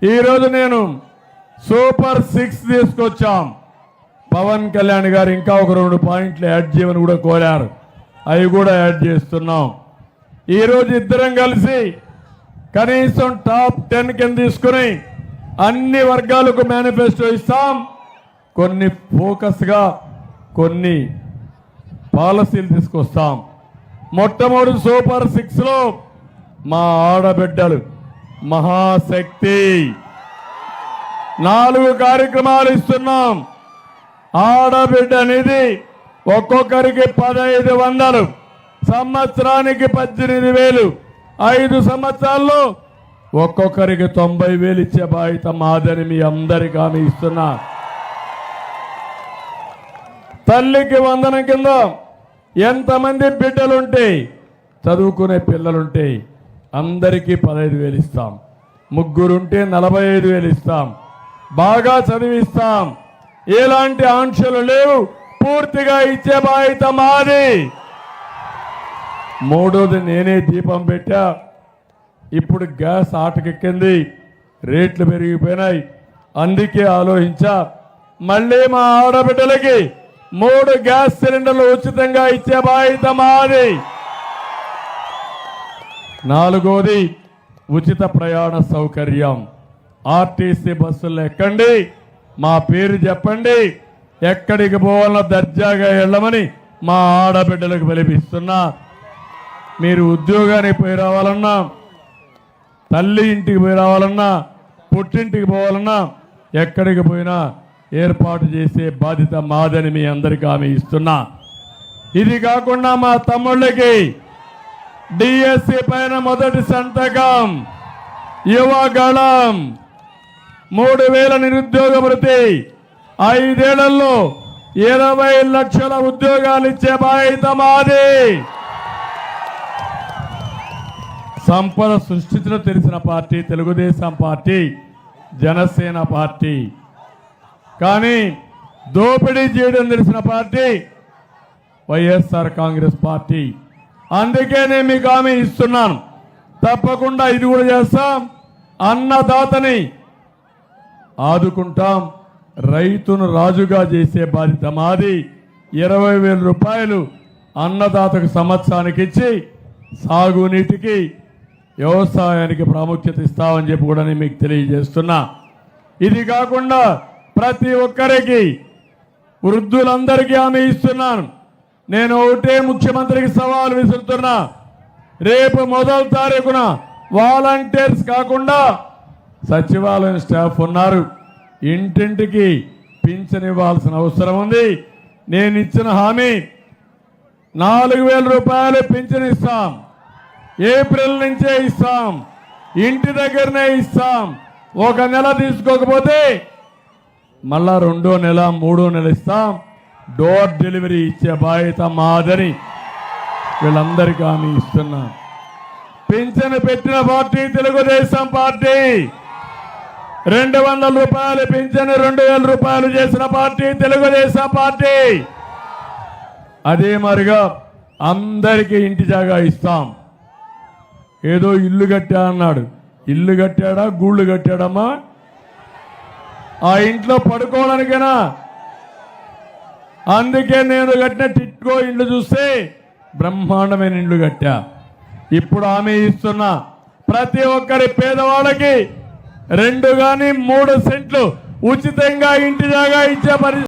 ఈరోజు నేను సూపర్ 6 తీసుకొచ్చాం. పవన్ కళ్యాణ్ గారు ఇంకా ఒక 2 పాయింట్లు యాడ్ చేయమని కూడా కోరారు. అవి కూడా యాడ్ చేస్తున్నాం. ఈరోజు ఇద్దరం కలిసి కనీసం టాప్ 10 కింద తీసుకుని అన్ని వర్గాలకు మేనిఫెస్టో ఇస్తాం. కొన్ని ఫోకస్గా కొన్ని పాలసీలు తీసుకొస్తాం. మొట్టమొదటి సూపర్ 6లో మా ఆడబిడ్డలు మహాశక్తి 4 కార్యక్రమాలు ఇస్తున్నాం. ఆడబిడ్డ నిధి ఒక్కొక్కరికి 1500, సంవత్సరానికి 18,000, 5 సంవత్సరాల్లో ఒక్కొక్కరికి 90,000 ఇచ్చే బాధ్యత మాదని మీ అందరికీ హామీ ఇస్తున్నా. తల్లికి వందనం కింద ఎంతమంది బిడ్డలుంటే చదువుకునే పిల్లలుంటే అందరికీ 15,000 ఇస్తాం. ముగ్గురుంటే 45,000 ఇస్తాం. బాగా చదివిస్తాం. ఎలాంటి ఆంక్షలు లేవు. పూర్తిగా ఇచ్చే బాధ్యత మాది. మూడోది నేనే దీపం పెట్టా. ఇప్పుడు గ్యాస్ ఆటకెక్కింది, రేట్లు పెరిగిపోయినాయి. అందుకే ఆలోచించా మళ్ళీ మా ఆడబిడ్డలకి 3 గ్యాస్ సిలిండర్లు ఉచితంగా ఇచ్చే బాధ్యత మాది. నాలుగోది ఉచిత ప్రయాణ సౌకర్యం. ఆర్టీసీ బస్సుల్లో ఎక్కండి, మా పేరు చెప్పండి, ఎక్కడికి పోవాలన్నా దర్జాగా వెళ్ళమని మా ఆడబిడ్డలకు పిలిపిస్తున్నా. మీరు ఉద్యోగానికి పోయి రావాలన్నా, తల్లి ఇంటికి పోయి రావాలన్నా, పుట్టింటికి పోవాలన్నా, ఎక్కడికి పోయినా ఏర్పాటు చేసే బాధ్యత మాదని మీ అందరికీ హామీ ఇస్తున్నా. ఇది కాకుండా మా తమ్ముళ్ళకి డిఎస్సి పైన మొదటి సంతకం, యువగళం, 3,000 నిరుద్యోగ భృతి, 5 ఏళ్లలో 20 లక్షల ఉద్యోగాలు ఇచ్చే బాధ్యత మాది. సంపద సృష్టించడం తెలిసిన party Telugu Desam party, Janasena party. కానీ దోపిడీ చేయడం తెలిసిన పార్టీ వైఎస్ఆర్ కాంగ్రెస్ పార్టీ. అందుకే నేను మీకు హామీ ఇస్తున్నాను, తప్పకుండా ఇది కూడా చేస్తాం. అన్నదాతని ఆదుకుంటాం. రైతును రాజుగా చేసే బాధ్యత మాది. 20,000 రూపాయలు అన్నదాతకు సంవత్సరానికి ఇచ్చి సాగునీటికి, వ్యవసాయానికి ప్రాముఖ్యత ఇస్తామని చెప్పి కూడా నేను మీకు తెలియజేస్తున్నా. ఇది కాకుండా ప్రతి ఒక్కరికి, వృద్ధులందరికీ హామీ ఇస్తున్నాను. నేను ఒకటే ముఖ్యమంత్రికి సవాల్ విసురుతున్నా. రేపు 1వ తారీఖున వాలంటీర్స్ కాకుండా సచివాలయం స్టాఫ్ ఉన్నారు. ఇంటింటికి పింఛన్ ఇవ్వాల్సిన అవసరం ఉంది. నేను ఇచ్చిన హామీ 4,000 రూపాయలు పింఛన్ ఇస్తాం. ఏప్రిల్ నుంచే ఇస్తాం. ఇంటి దగ్గరనే ఇస్తాం. 1 నెల తీసుకోకపోతే మళ్ళా 2వ నెల, 3వ నెల ఇస్తాం. డోర్ డెలివరీ ఇచ్చే బాధ్యత మాదని వీళ్ళందరికీ హామీ ఇస్తున్నా. పింఛను పెట్టిన పార్టీ తెలుగుదేశం పార్టీ. 200 రూపాయలు పింఛను 2,000 రూపాయలు చేసిన పార్టీ తెలుగుదేశం పార్టీ. అదే మరిగా అందరికీ ఇంటి జాగా ఇస్తాం. ఏదో ఇల్లు కట్టా అన్నాడు. ఇల్లు కట్టాడా, గూళ్ళు కట్టాడమ్మా? ఆ ఇంట్లో పడుకోవడానికైనా. అందుకే నేను కట్టిన టిట్కో ఇండ్లు చూస్తే బ్రహ్మాండమైన ఇండ్లు కట్టా. ఇప్పుడు హామీ ఇస్తున్నా, ప్రతి ఒక్కరి పేదవాళ్ళకి 2 గాని 3 సెంట్లు ఉచితంగా ఇంటి జాగా ఇచ్చే